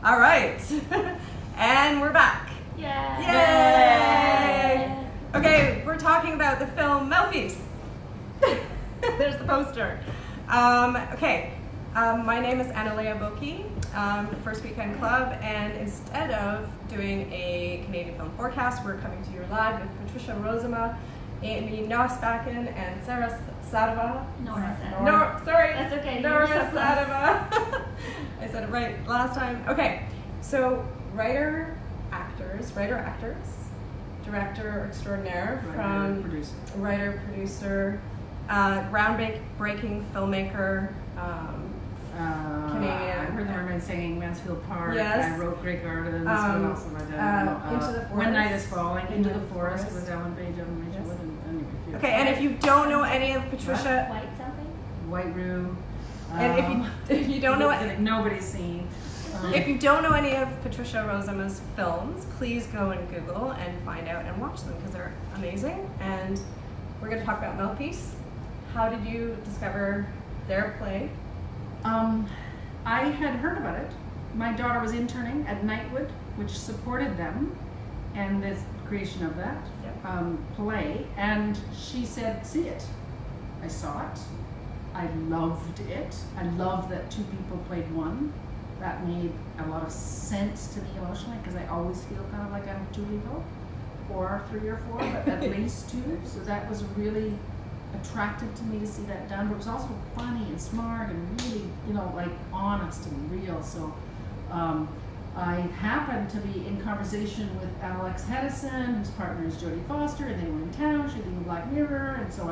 All right. And we're back. Yay! Yay! Okay, we're talking about the film Mouthpiece. There's the poster. My name is Analea Boki from First Weekend Club, and instead of doing a Canadian film forecast, we're coming to you live with Patricia Rozema, Amy Nostbakken, and Norah Sadava. Norah Sadava. Sorry. That's okay. Norah Sadava. I said it right last time. Okay, so writer, actors, director extraordinaire, writer, producer, groundbreaking filmmaker, Canadian. I heard the mermaid singing Mansfield Park. Yes. I wrote Great Gardens. What else have I done? Into the Forest. When Night is Falling. Into the Forest with Ellen Page and Rachel Wood. Anyway, Okay, and if you don't know any of Patricia, White something? White Room. and if you don't know nobody's seen. if you don't know any of Patricia Rozema's films, please go and Google and find out and watch them because they're amazing. And we're going to talk about Mouthpiece. How did you discover their play? I had heard about it. My daughter was interning at Knightwood, which supported them and the creation of that play, and she said, see it. I saw it. I loved it. I loved that two people played one. That made a lot of sense to me emotionally because I always feel kind of like I'm two people, or three or four, but at least two. So that was really attractive to me to see that done, but it was also funny and smart and really, like honest and real. So I happened to be in conversation with Alex Hedison, whose partner is Jodie Foster, and they were in town shooting Black Mirror, and so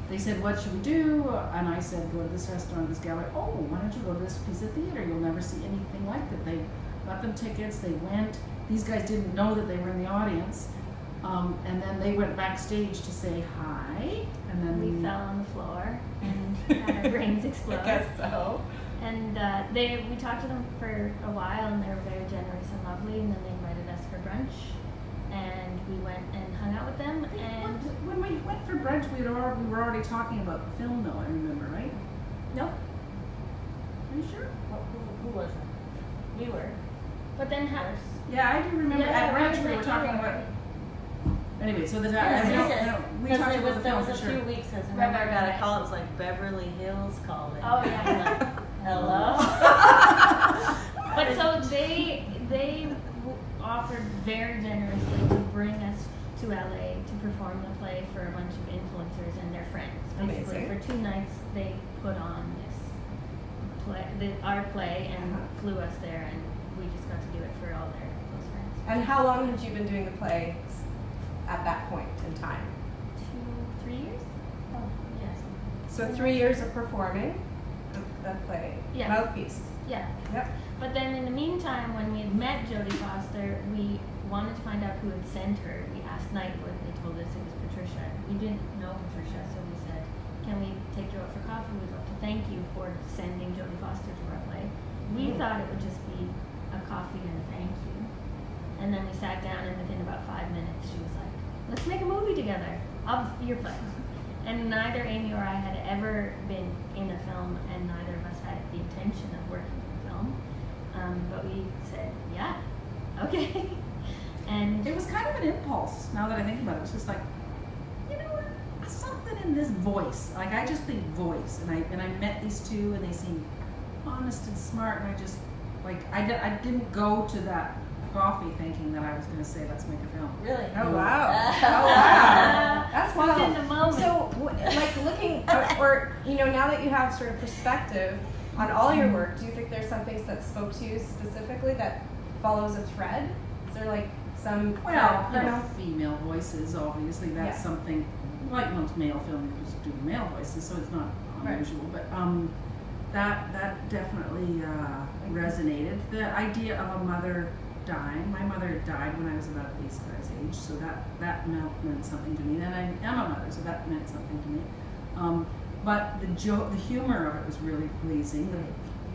they said, what should we do? And I said, go to this restaurant, this gallery. Oh, why don't you go to this piece of theater? You'll never see anything like that. They got them tickets, they went. These guys didn't know that they were in the audience. And then they went backstage to say hi, and then we fell on the floor and had our brains explode. I guess so. And we talked to them for a while, and they were very generous and lovely. And then they invited us for brunch, and we went and hung out with them. And when we went for brunch, we were already talking about the film, though. I remember, right? No. Are you sure? Who was it? We were. But then yeah, I do remember at brunch we were talking about. Anyway, so we talked about the That film was for a sure. few weeks since. Remember, I got a Right. call. It was like Beverly Hills calling. Oh yeah. Hello. But so they offered very generously to bring us to LA to perform the play for a bunch of influencers and their friends. Basically, Amazing. for 2 nights they put on this play, our play, and flew us there, and we just got to do it for all their close friends. And how long had you been doing the play at that point in time? 2-3 years? Oh, yes. So 3 years of performing the play, Yeah. Mouthpiece. Yeah. Yep. But then in the meantime, when we had met Jodie Foster, we wanted to find out who had sent her. We asked Knightwood, they told us it was Patricia. We didn't know Patricia, so we said, can we take you out for coffee? We'd love to thank you for sending Jodie Foster to our play. We thought it would just be a coffee and a thank you. And then we sat down, and within about 5 minutes, she was like, let's make a movie together of your play. And neither Amy or I had ever been in a film, and neither of us had the intention of working in film. But we said, yeah, okay. And It was kind of an impulse, now that I think about it. It's just like, you know what, something in this voice. Like, I just think voice. And I met these two, and they seemed honest and smart, and I just, I didn't go to that coffee thinking that I was going to say, let's make a film. Really? Oh wow! Oh wow! That's Just in wild. the moment. So, looking, or now that you have sort of perspective on all your work, do you think there's some things that spoke to you specifically that follows a thread? Is there like some? Well, female voices, obviously, that's Yeah. something, like most male filmmakers do male voices, so it's not unusual, but that definitely resonated. The idea of a mother dying. My mother died when I was about these guys' age, so that meant something to me. And I am a mother, so that meant something to me. But the humor of it was really pleasing.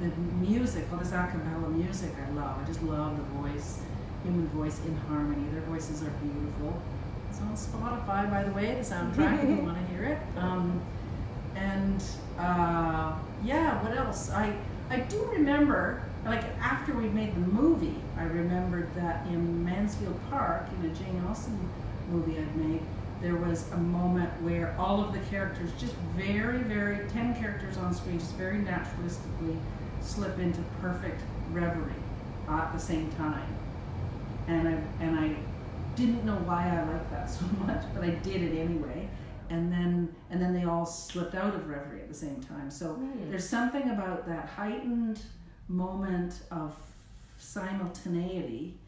The music, this a cappella music, I love. I just love the voice, human voice in harmony. Their voices are beautiful. It's on Spotify, by the way, the soundtrack, if you want to hear it. What else? I do remember like after we made the movie, I remembered that in Mansfield Park, in a Jane Austen movie I'd made, there was a moment where all of the characters, just very, 10 characters on screen, just very naturalistically slip into perfect reverie at the same time. And I didn't know why I liked that so much, but I did it anyway. And then they all slipped out of reverie at the same time. So there's something about that heightened moment of simultaneity,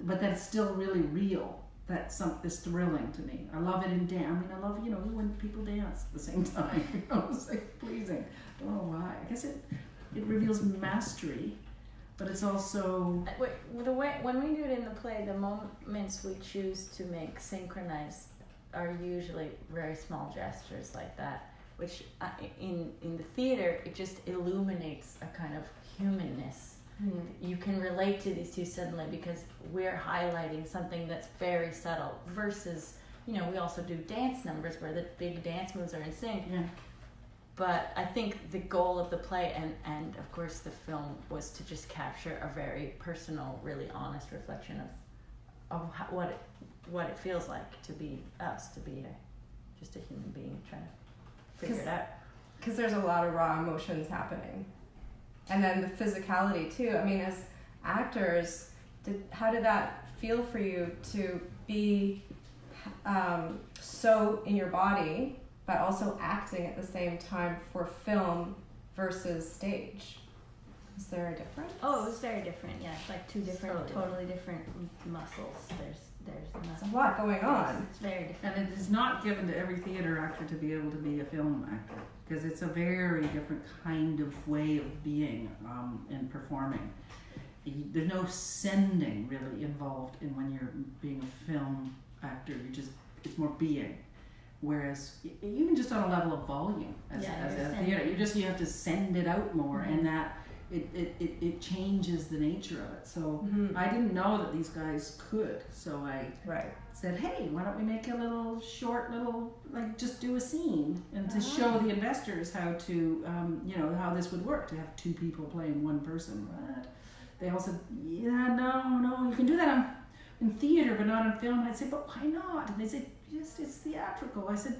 but that's still really real. That's is thrilling to me. I love it in dance. I mean, I love, when people dance at the same time. It's like pleasing. I don't know why. I guess it reveals mastery, but it's also... The way, when we do it in the play, the moments we choose to make synchronized are usually very small gestures like that, which in the theater, it just illuminates a kind of humanness. You can relate to these two suddenly because we're highlighting something that's very subtle versus, we also do dance numbers where the big dance moves are in sync. Yeah. But I think the goal of the play and of course the film was to just capture a very personal, really honest reflection of what it feels like to be us, to be just a human being trying to figure it out. Because there's a lot of raw emotions happening. And then the physicality too. I mean, as actors, how did that feel for you to be so in your body, but also acting at the same time for film versus stage? Is there a difference? Oh, it was very different. Yeah, it's like two different, totally different muscles. There's a lot going on. It's very different. And it is not given to every theater actor to be able to be a film actor, because it's a very different kind of way of being and performing. There's no sending really involved in when you're being a film actor. It's more being. Whereas even just on a level of volume as a theater, you have to send it out more, and that it changes the nature of it. So I didn't know that these guys could. So I said, hey, why don't we make a little short, like just do a scene and to show the investors how to, how this would work, to have two people playing one person. They all said, yeah, no, you can do that in theater, but not in film. And I'd say, but why not? And they said, yes, it's theatrical. I said,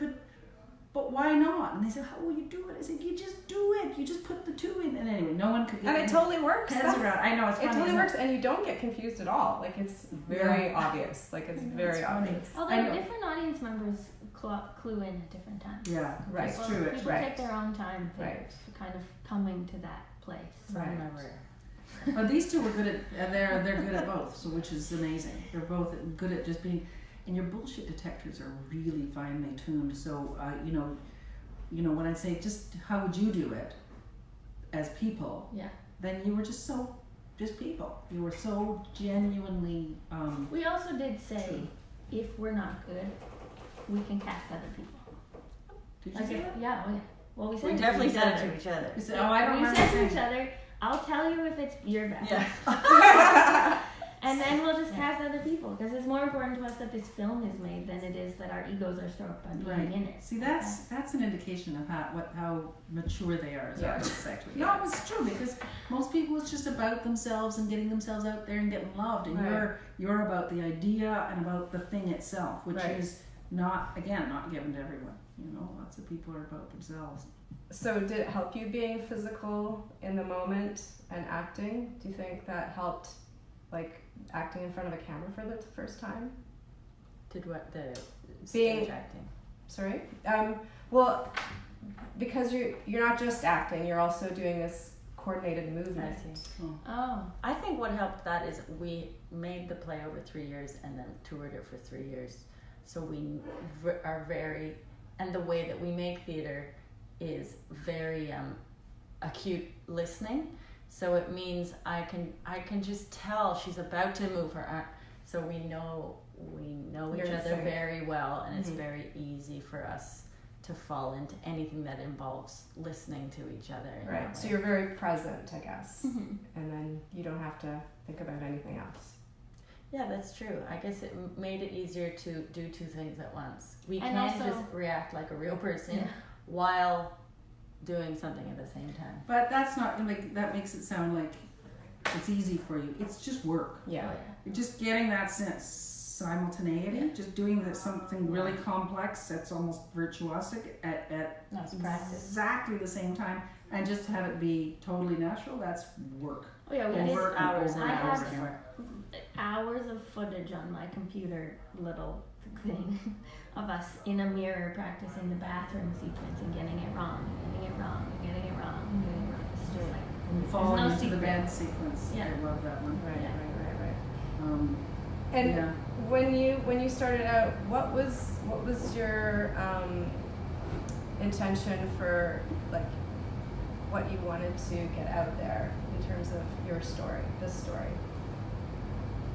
but why not? And they said, how will you do it? I said, you just do it. You just put the two in. And anyway, no one could get and it totally works. I know, it's funny. It totally works, and you don't get confused at all. Like, it's very obvious. Like, it's very obvious. Although different audience members clue in at different times. Yeah, right. It's true. People take their own time for kind of coming to that place. Right. But these two were good at, they're good at both, so which is amazing. They're both good at just being, and your bullshit detectors are really finely tuned. So, when I say just how would you do it as people, then you were just people. You were so genuinely. We also did say, if we're not good, we can cast other people. Did you say that? Yeah. Well, we said We definitely said it to each other. We said, I don't we remember said to saying each other, I'll tell you if it's your bad. Yeah. And then we'll just cast other people, because it's more important to us that this film is made than it is that our egos are stroked by being in it. See, that's an indication of how mature they are as artists, actually. Yes. No, it's true, because most people, it's just about themselves and getting themselves out there and getting loved, and you're about the idea and about the thing itself, which is not given to everyone. Lots of people are about themselves. So did it help you being physical in the moment and acting? Do you think that helped, like, acting in front of a camera for the first time? Did what? The Being- stage acting? Sorry? Well, because you're not just acting, you're also doing this coordinated movement. I see. Oh. I think what helped that is we made the play over 3 years and then toured it for 3 years. So we are very, and the way that we make theater is very acute listening. So it means I can just tell she's about to move her arm. So we know You're each other insane. very well, and it's very easy for us to fall into anything that involves listening to each other. in that Right. So way. you're very present, I guess. Mm-hmm. And then you don't have to think about anything else. Yeah, that's true. I guess it made it easier to do two things at once. We And can also- just react like a real person Yeah. while doing something at the same time. But that's not, that makes it sound like it's easy for you. It's just work. Yeah. You're just getting that simultaneity, just doing something really complex that's almost virtuosic at No, it's practice. exactly the same time, and just have it be totally natural. That's work. Oh yeah, we Over did and hours over I and have over again. hours of footage on my computer, little thing, of us in a mirror practicing the bathroom sequence and getting it wrong, getting it wrong, getting it wrong, getting it wrong. It's just like And falling no into the secret. bed sequence. Yeah. I love that one. Right, Yeah. right. And Yeah. when you started out, what was your intention for like what you wanted to get out there in terms of your story, this story?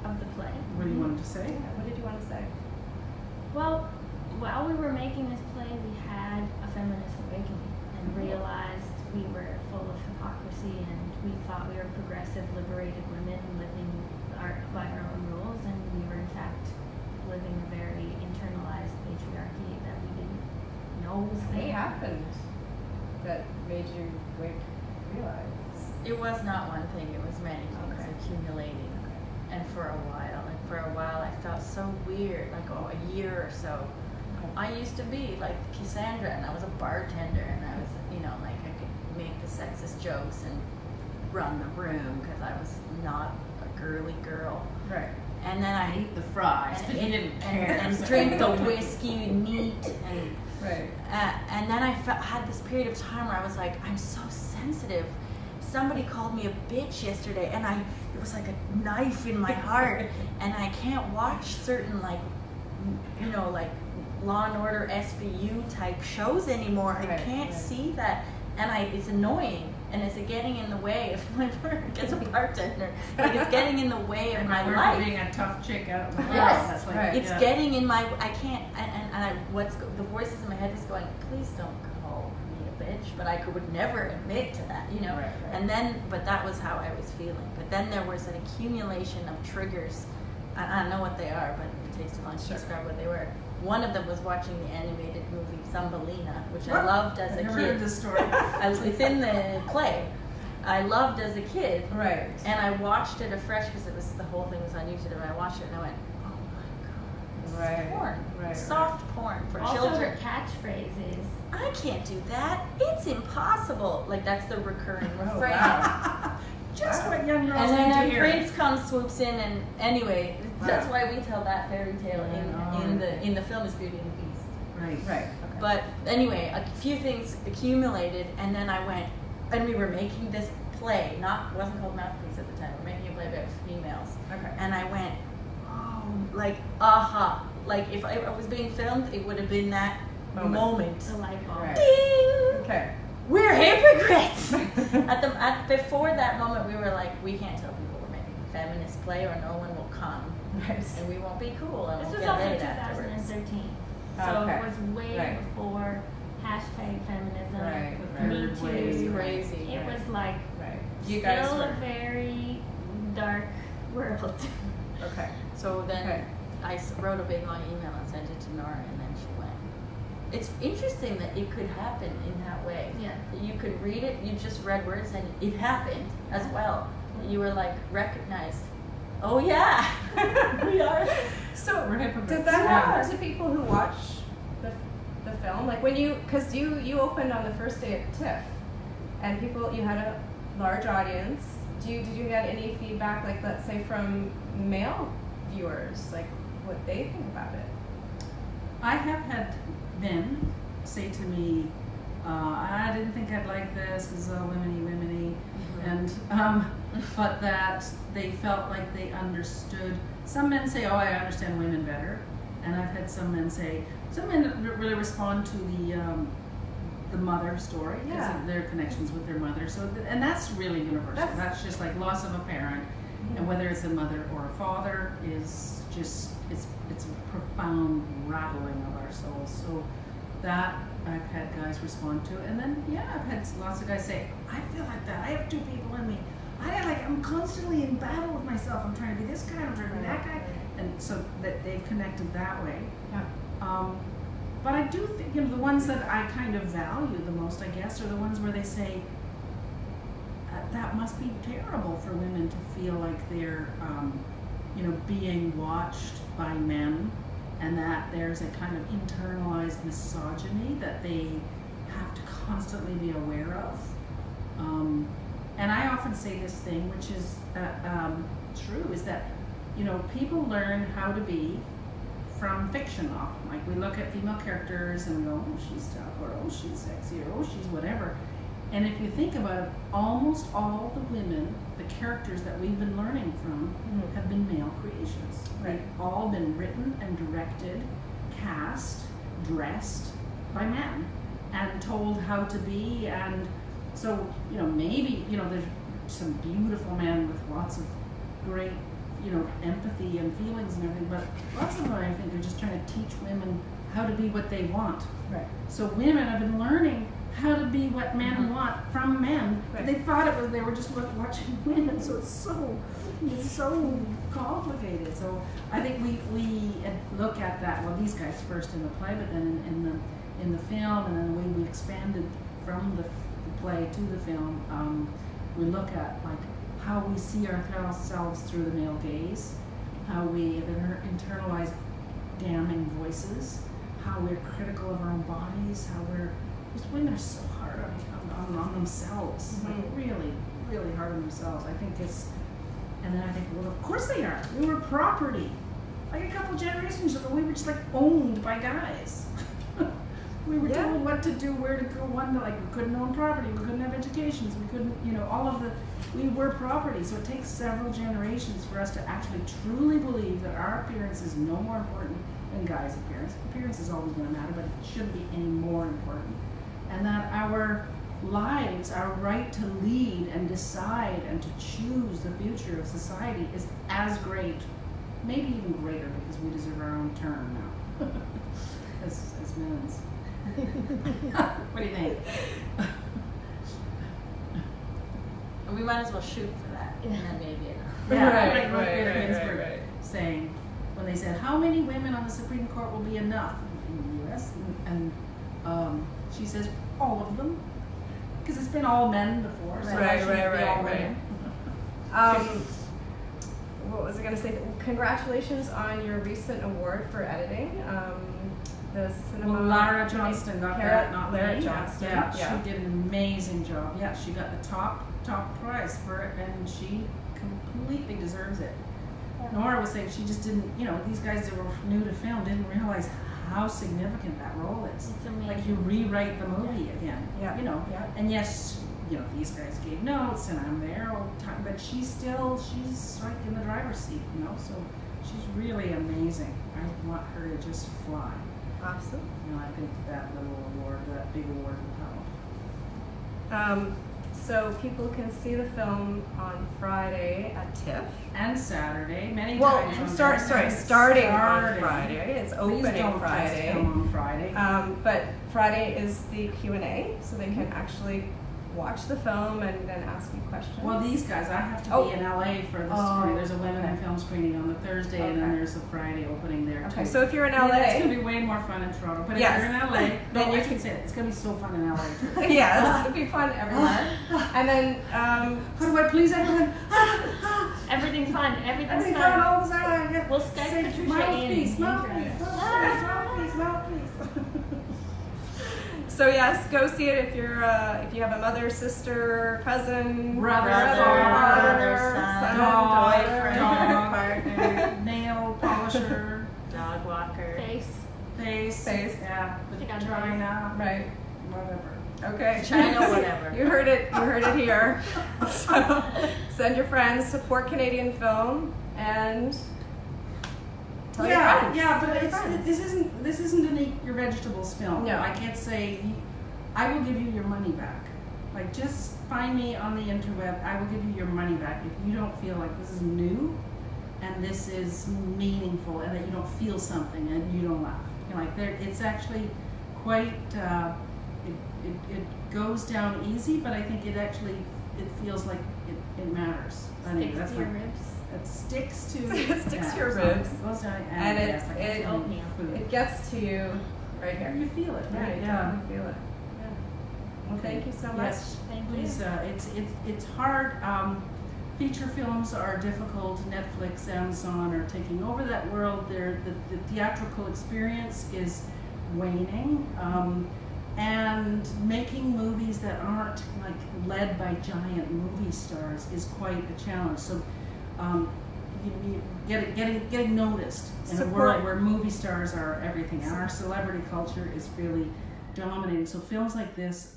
of the play. What do you want to say? Yeah, what did you want to say? Well, while we were making this play, we had a feminist awakening and realized we were full of hypocrisy, and we thought we were progressive, liberated women living by our own rules, and we were in fact living a very internalized patriarchy that we didn't know was What there. happened that made you realize? It was not one thing, it was many things Okay. accumulating. And for a while I felt so weird, like a year or so. I used to be like Cassandra, and I was a bartender, and I was, like I could make the sexist jokes and run the room because I was not a girly girl. Right. And then I Eat the fries. and, You didn't care. and drink the whiskey neat, and Right. and then I had this period of time where I was like, I'm so sensitive. Somebody called me a bitch yesterday, and it was like a knife in my heart, and I can't watch certain like Law and Order SVU type shows anymore. I Right, can't right. see that, and it's annoying, and it's getting in the way of my work as a bartender. Like it's getting in the way of And my my life. being a tough chick out in the world. Yes. That's like, Right. It's yeah. getting in my. I can't. The voices in my head was going, please don't call me a bitch. But I would never admit to that, Right, right. And then, but that was how I was feeling. But then there was an accumulation of triggers. I don't know what they are, but it takes too long to Sure. describe what they were. One of them was watching the animated movie Thumbelina, which I What? loved as a I've never heard kid. this story. It's in the play. I loved as a kid. Right. And I watched it afresh because the whole thing was on YouTube, and I watched it and I went, oh my god, Right. it's porn, Right. soft porn for Also, children. the catchphrase is I can't do that. It's impossible. Like that's the recurring Oh, refrain. wow. Just what young girls And need then to hear. Prince comes, swoops in, and anyway, that's Wow. why we tell that fairy tale in the film is Beauty and the Beast. Right. Right. Okay. But anyway, a few things accumulated, and then I went, and we were making this play. Wasn't called Mouthpiece at the time. We were making a play about females, Okay. and I went, oh, like aha, like if I was being filmed, it would have been that moment. the light bulb. Right. Ding! Okay. We're hypocrites. Before that moment, we were like, we can't tell people we're making a feminist play, or no one will come, Right. and we won't be cool, and This we'll was get also laid afterwards. 2013, so Okay. it was way Right. before hashtag feminism, Right, right. Me Third Too. wave. Crazy. It was like Right. still You guys a were. very dark world. Okay. So then Okay. I wrote a big long email and sent it to Nora, and then she went. It's interesting that it could happen in that way. Yeah. You could read it, you just read words, and it happened as well. You were like recognized. Oh yeah, we are. So We're hypocrites. does that Yeah. happen to people who watch the film? Like when because you opened on the first day at TIFF, and you had a large audience. Did you get any feedback, like let's say from male viewers, like what they think about it? I have had men say to me, I didn't think I'd like this because it's all womeny, and but that they felt like they understood. Some men say, "Oh, I understand women better," and I've had some men really respond to the mother story because Yeah. of their connections with their mother. So, and that's really universal. That's just like loss of a parent, and whether it's a mother or a father is just it's a profound rattling of our souls. So that I've had guys respond to, and then I've had lots of guys say, I feel like that. I have two people in me. I'm constantly in battle with myself. I'm trying to be this guy. I'm trying to be that guy, and so that they've connected that way. Yeah. But I do think the ones that I kind of value the most, I guess, are the ones where they say, that must be terrible for women to feel like they're, being watched by men, and that there's a kind of internalized misogyny that they have to constantly be aware of. And I often say this thing, which is true, is that, people learn how to be from fiction often. Like, we look at female characters and we go, oh, she's tough, or oh, she's sexy, or oh, she's whatever. And if you think about it, almost all the women, the characters that we've been learning from, have been male creations. Right. They've all been written and directed, cast, dressed by men, and told how to be. And so, maybe, there's some beautiful men with lots of great, empathy and feelings and everything, but lots of them, I think, are just trying to teach women how to be what they want. Right. So women have been learning how to be what men want from men. Right. They thought it was, they were just watching women, so it's so complicated. So I think we look at that, well, these guys first in the play, but then in the film, and then the way we expanded from the play to the film, we look at like how we see ourselves through the male gaze, how we have internalized damning voices, how we're critical of our own bodies, how these women are so hard on themselves, like really, really hard on themselves. I think and then I think, well, of course they are. We were property. Like a couple generations ago, we were just like owned by guys. We were told what to do, where to go, like we couldn't own property, we couldn't have educations, we couldn't, we were property. So it takes several generations for us to actually truly believe that our appearance is no more important than guys' appearance. Appearance is always going to matter, but it shouldn't be any more important. And that our lives, our right to lead and decide and to choose the future of society is as great, maybe even greater, because we deserve our own turn now as men's. What do you think? We might as well shoot for that, and then maybe enough. Yeah, right. Saying, when they said, how many women on the Supreme Court will be enough in the U.S.? And she says, all of them, because it's been all men before. So Right. What was I going to say? Congratulations on your recent award for editing. The cinema. Well, Lara Johnston got that, not Lara me. Johnston. Yeah, she did an amazing job. Yeah, she got the top prize for it, and she completely deserves it. Nora was saying she just didn't, these guys that were new to film didn't realize how significant that role is. It's amazing. Like, you rewrite the movie again. Yeah. And yes, these guys gave notes, and I'm there all the time, but she's like in the driver's seat, so she's really amazing. I want her to just fly. Awesome. I think that big award will help. So people can see the film on Friday at TIFF. And Saturday, many Well, times. starting on Friday. It's Please opening don't Friday. just come on Friday. But Friday is the Q&A, so they can actually watch the film and then ask you questions. Well, these guys, I have to be in LA for the screening. There's a women in film screening on the Thursday, and then there's a Friday opening there too. Okay, so if you're in LA, it's gonna be way more fun in Toronto. But Yes. if you're in LA, Then you can can- say it. It's gonna be so fun in LA too. yes, it'll be fun everywhere. And then How do I please everyone? Everything's fun. Everything's Everything fun. fun all the time. We'll Skype Say, Patricia Mouthpiece, in. Mouthpiece. so yes, go see it if you have a mother, sister, cousin, Brother, father, son, dog, boyfriend, partner, nail polisher, dog walker. Face. Face. yeah, Pick on vagina, Right. whatever. Okay. China, whatever. You heard it here. So send your friends, support Canadian film, and tell your friends. Yeah, but Tell your friends. this isn't an eat your vegetables film. No. I can't say I will give you your money back. Like, just find me on the interweb. I will give you your money back if you don't feel like this is new and this is meaningful and that you don't feel something and you don't laugh. It's actually quite. It goes down easy, but I think it feels like it matters. Anyway, Sticks to your ribs. It sticks to It sticks to your so ribs. It goes down, And yes, I it- guess oatmeal. food. It gets to you right here. You feel it, Yeah, right? you Yeah. definitely feel it. Yeah. Well, thank you so much. Yes. Thank you. It's hard. Feature films are difficult. Netflix, Amazon are taking over that world. The theatrical experience is waning. And making movies that aren't like led by giant movie stars is quite a challenge. So getting noticed in a world where movie stars are everything, and our celebrity culture is really dominating. So films like this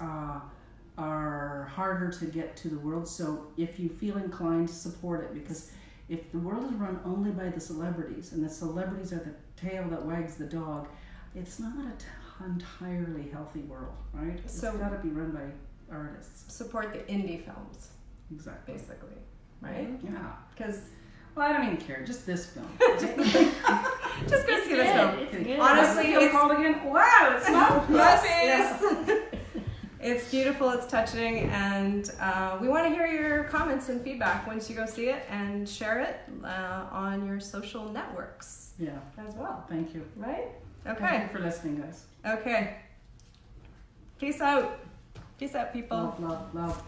are harder to get to the world. So if you feel inclined to support it, because if the world is run only by the celebrities, and the celebrities are the tail that wags the dog, it's not an entirely healthy world, right? So it's got to be run by artists. Support the indie films, Exactly. basically, right? Yeah. Because Well, I don't even care. Just this film. just go see this film. It's good. Honestly, What's the film it's called again? Wow, it's not Mouthpiece. It's beautiful, it's touching, and we want to hear your comments and feedback once you go see it, and share it on your social networks Yeah. as well. Thank you. Right? Thank Okay. you for listening, guys. Okay. Peace out. Peace out, people. Love, love, love.